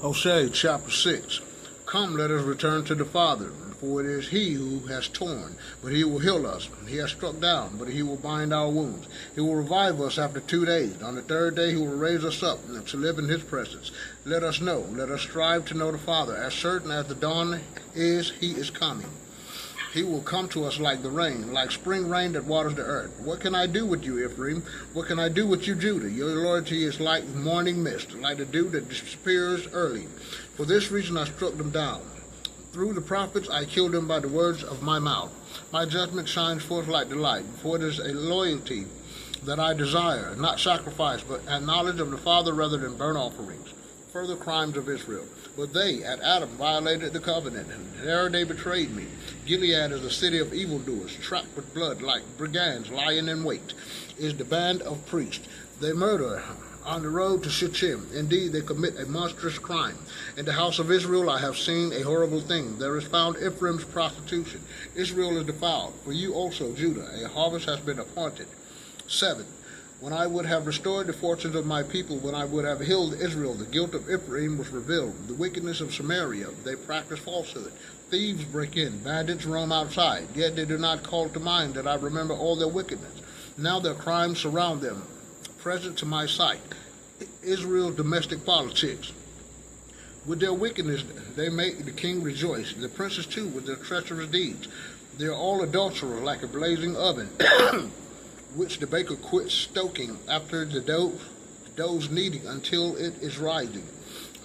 Hosea chapter 6. Come, let us return to the Father, for it is he who has torn, but he will heal us. He has struck down, but he will bind our wounds. He will revive us after 2 days. On the third day he will raise us up to live in his presence. Let us know, let us strive to know the Father. As certain as the dawn is, he is coming. He will come to us like the rain, like spring rain that waters the earth. What can I do with you, Ephraim? What can I do with you, Judah? Your loyalty is like morning mist, like the dew that disappears early. For this reason I struck them down. Through the prophets I killed them by the words of my mouth. My judgment shines forth like the light, for it is a loyalty that I desire, not sacrifice, but a knowledge of the Father rather than burnt offerings. Further crimes of Israel. But they at Adam violated the covenant, and there they betrayed me. Gilead is a city of evildoers, trapped with blood like brigands lying in wait, is the band of priests. They murder on the road to Shittim. Indeed, they commit a monstrous crime. In the house of Israel I have seen a horrible thing. There is found Ephraim's prostitution. Israel is defiled. For you also, Judah, a harvest has been appointed. 7. When I would have restored the fortunes of my people, when I would have healed Israel, the guilt of Ephraim was revealed. The wickedness of Samaria, they practice falsehood. Thieves break in, bandits roam outside, yet they do not call to mind that I remember all their wickedness. Now their crimes surround them, present to my sight. Israel's domestic politics. With their wickedness they make the king rejoice, the princes too with their treacherous deeds. They are all adulterers like a blazing oven, which the baker quits stoking after the dough's kneading until it is rising.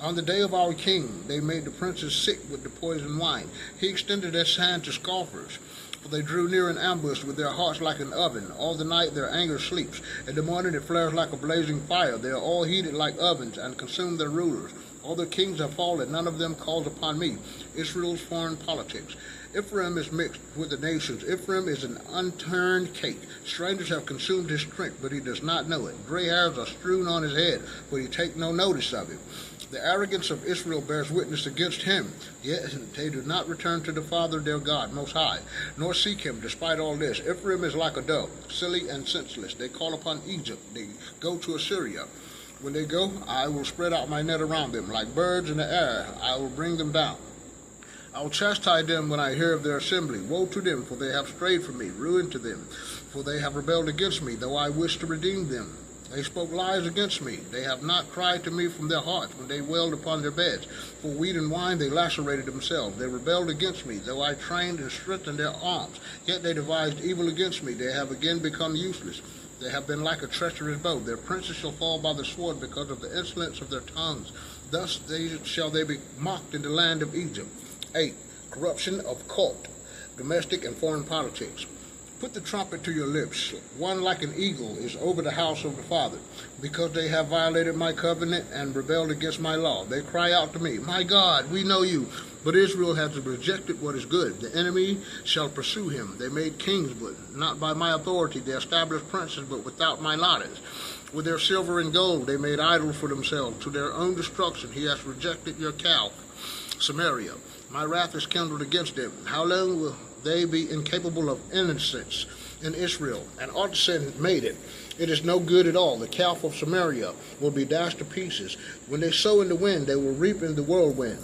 On the day of our king, they made the princes sick with the poisoned wine. He extended his hand to scoffers, for they drew near in ambush with their hearts like an oven. All the night their anger sleeps. In the morning it flares like a blazing fire. They are all heated like ovens and consume their rulers. All their kings have fallen. None of them calls upon me. Israel's foreign politics. Ephraim is mixed with the nations. Ephraim is an unturned cake. Strangers have consumed his strength, but he does not know it. Gray hairs are strewn on his head, but he takes no notice of it. The arrogance of Israel bears witness against him, yet they do not return to the Father their God Most High, nor seek him despite all this. Ephraim is like a dove, silly and senseless. They call upon Egypt. They go to Assyria. When they go, I will spread out my net around them. Like birds in the air, I will bring them down. I will chastise them when I hear of their assembly. Woe to them, for they have strayed from me. Ruin to them, for they have rebelled against me, though I wish to redeem them. They spoke lies against me. They have not cried to me from their hearts when they wailed upon their beds. For wheat and wine they lacerated themselves. They rebelled against me, though I trained and strengthened their arms. Yet they devised evil against me. They have again become useless. They have been like a treacherous bow. Their princes shall fall by the sword because of the insolence of their tongues. Thus shall they be mocked in the land of Egypt. 8. Corruption of cult, domestic and foreign politics. Put the trumpet to your lips. One like an eagle is over the house of the Father, because they have violated my covenant and rebelled against my law. They cry out to me, my God, we know you. But Israel has rejected what is good. The enemy shall pursue him. They made kings, but not by my authority. They established princes, but without my knowledge. With their silver and gold they made idols for themselves. To their own destruction he has rejected your calf, Samaria. My wrath is kindled against them. How long will they be incapable of innocence in Israel? An artisan made it. It is no good at all. The calf of Samaria will be dashed to pieces. When they sow in the wind, they will reap in the whirlwind.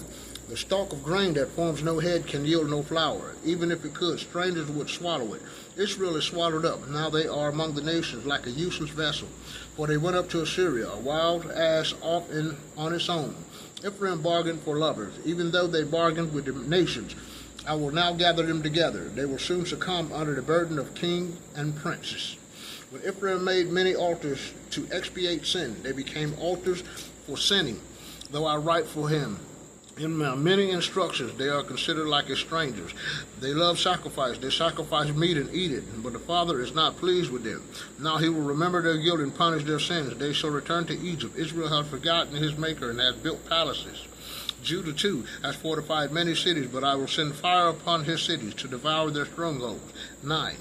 The stalk of grain that forms no head can yield no flour. Even if it could, strangers would swallow it. Israel is swallowed up. Now they are among the nations like a useless vessel. For they went up to Assyria, a wild ass off on its own. Ephraim bargained for lovers, even though they bargained with the nations. I will now gather them together. They will soon succumb under the burden of king and princes. When Ephraim made many altars to expiate sin, they became altars for sinning, though I write for him. In my many instructions, they are considered like strangers. They love sacrifice. They sacrifice meat and eat it, but the Father is not pleased with them. Now he will remember their guilt and punish their sins. They shall return to Egypt. Israel has forgotten his maker and has built palaces. Judah too has fortified many cities, but I will send fire upon his cities to devour their strongholds. 9.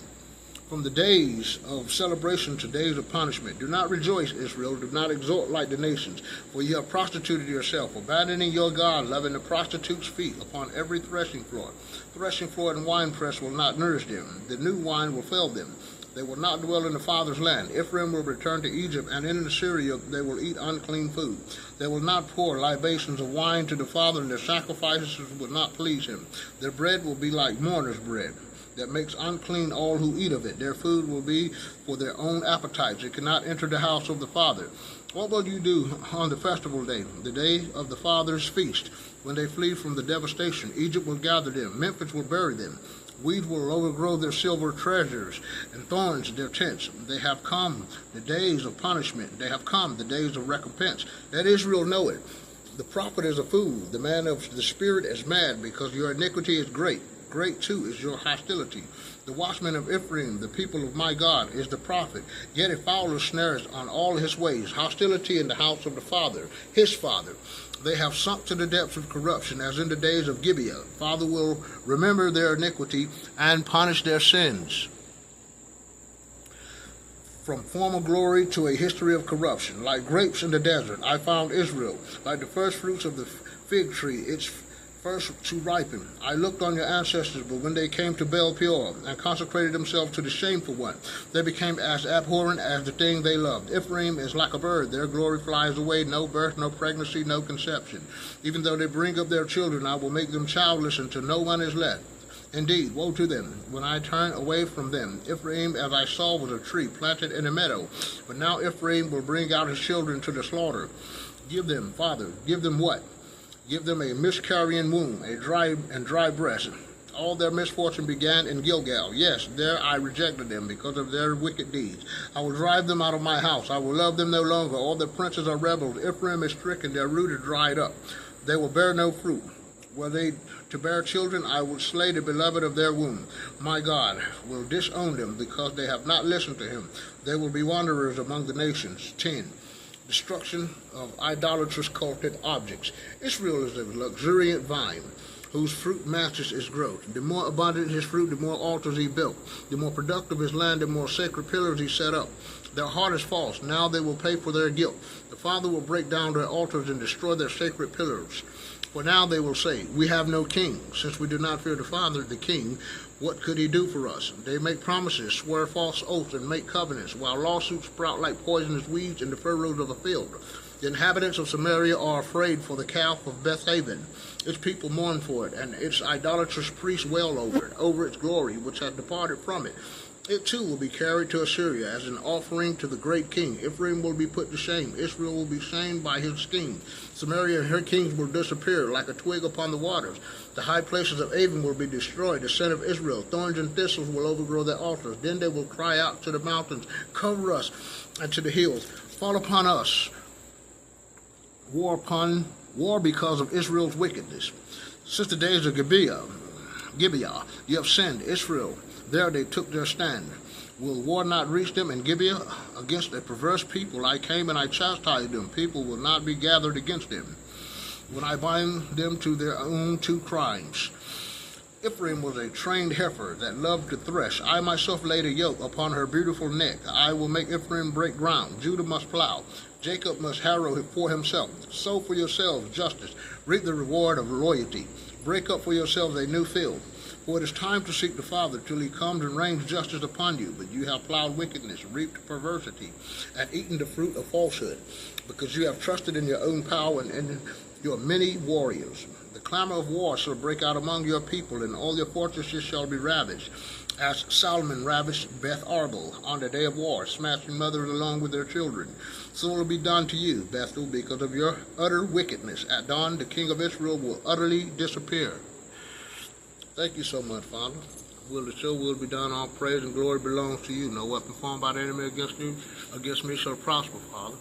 From the days of celebration to days of punishment. Do not rejoice, Israel. Do not exult like the nations, for you have prostituted yourself, abandoning your God, loving the prostitute's feet upon every threshing floor. Threshing floor and winepress will not nourish them. The new wine will fail them. They will not dwell in the father's land. Ephraim will return to Egypt, and in Assyria they will eat unclean food. They will not pour libations of wine to the father, and their sacrifices will not please him. Their bread will be like mourner's bread, that makes unclean all who eat of it. Their food will be for their own appetites. It cannot enter the house of the father. What will you do on the festival day, the day of the father's feast, when they flee from the devastation? Egypt will gather them. Memphis will bury them. Weeds will overgrow their silver treasures, and thorns their tents. They have come the days of punishment. They have come the days of recompense. Let Israel know it. The prophet is a fool. The man of the spirit is mad, because your iniquity is great. Great, too, is your hostility. The watchman of Ephraim, the people of my God, is the prophet. Yet a fowler snares on all his ways. Hostility in the house of the father, his father. They have sunk to the depths of corruption, as in the days of Gibeah. Father will remember their iniquity and punish their sins. From former glory to a history of corruption. Like grapes in the desert, I found Israel. Like the first fruits of the fig tree, its first to ripen. I looked on your ancestors, but when they came to Baal Peor and consecrated themselves to the shameful one, they became as abhorrent as the thing they loved. Ephraim is like a bird. Their glory flies away. No birth, no pregnancy, no conception. Even though they bring up their children, I will make them childless until no one is left. Indeed, woe to them when I turn away from them. Ephraim, as I saw, was a tree planted in a meadow. But now Ephraim will bring out his children to the slaughter. Give them, Father, give them what? Give them a miscarrying womb, a dry breast. All their misfortune began in Gilgal. Yes, there I rejected them because of their wicked deeds. I will drive them out of my house. I will love them no longer. All their princes are rebels. Ephraim is stricken. Their root is dried up. They will bear no fruit. Were they to bear children, I will slay the beloved of their womb. My God will disown them because they have not listened to him. They will be wanderers among the nations. 10. Destruction of idolatrous cultic objects. Israel is a luxuriant vine whose fruit matches its growth. The more abundant his fruit, the more altars he built. The more productive his land, the more sacred pillars he set up. Their heart is false. Now they will pay for their guilt. The Father will break down their altars and destroy their sacred pillars. For now they will say, we have no king. Since we do not fear the Father, the king, what could he do for us? They make promises, swear false oaths, and make covenants, while lawsuits sprout like poisonous weeds in the furrows of a field. The inhabitants of Samaria are afraid for the calf of Bethaven. Its people mourn for it, and its idolatrous priests wail over its glory, which had departed from it. It too will be carried to Assyria as an offering to the great king. Ephraim will be put to shame. Israel will be shamed by his scheme. Samaria and her kings will disappear like a twig upon the waters. The high places of Avon will be destroyed, the sin of Israel. Thorns and thistles will overgrow their altars. Then they will cry out to the mountains, cover us, and to the hills, fall upon us. War because of Israel's wickedness. Since the days of Gibeah, you have sinned, Israel. There they took their stand. Will war not reach them in Gibeah? Against a perverse people I came and I chastised them. People will not be gathered against them when I bind them to their own two crimes. Ephraim was a trained heifer that loved to thresh. I myself laid a yoke upon her beautiful neck. I will make Ephraim break ground. Judah must plow. Jacob must harrow for himself. Sow for yourselves justice. Reap the reward of loyalty. Break up for yourselves a new field. For it is time to seek the Father till he comes and rains justice upon you. But you have plowed wickedness, reaped perversity, and eaten the fruit of falsehood, because you have trusted in your own power and in your many warriors. The clamor of war shall break out among your people, and all your fortresses shall be ravaged, as Solomon ravished Beth Arbel on the day of war, smashing mothers along with their children. So it will be done to you, Bethel, because of your utter wickedness. At dawn, the king of Israel will utterly disappear. Thank you so much, Father. Will the show will be done. All praise and glory belongs to you. No weapon formed by the enemy against me shall prosper, Father.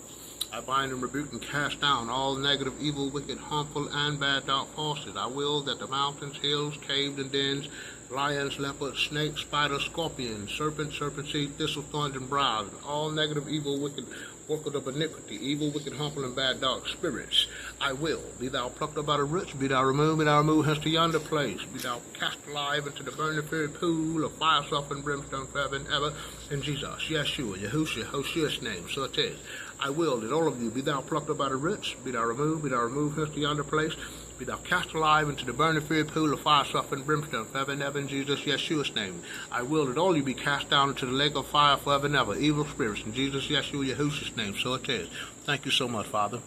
I bind and rebuke and cast down all negative, evil, wicked, harmful, and bad dark forces. I will that the mountains, hills, caves, and dens, lions, leopards, snakes, spiders, scorpions, serpents, serpent seed, thistle, thorns, and briars, and all negative, evil, wicked, workers of iniquity, evil, wicked, harmful, and bad dark spirits. I will. Be thou plucked up by the roots, be thou removed hence to yonder place. Be thou cast alive into the burning fiery pool of fire, sulfur, and brimstone forever and ever. In Jesus, Yeshua, Yahushua, Hoshea's name, so it is. I will that all of you be thou plucked up by the roots, be thou removed hence to yonder place. be thou cast alive into the burning fiery pool of fire, suffering brimstone, forever and ever, in Jesus Yeshua's name. I will that all you be cast down into the lake of fire forever and ever, evil spirits, in Jesus Yeshua Yahushua's name. So it is. Thank you so much, Father.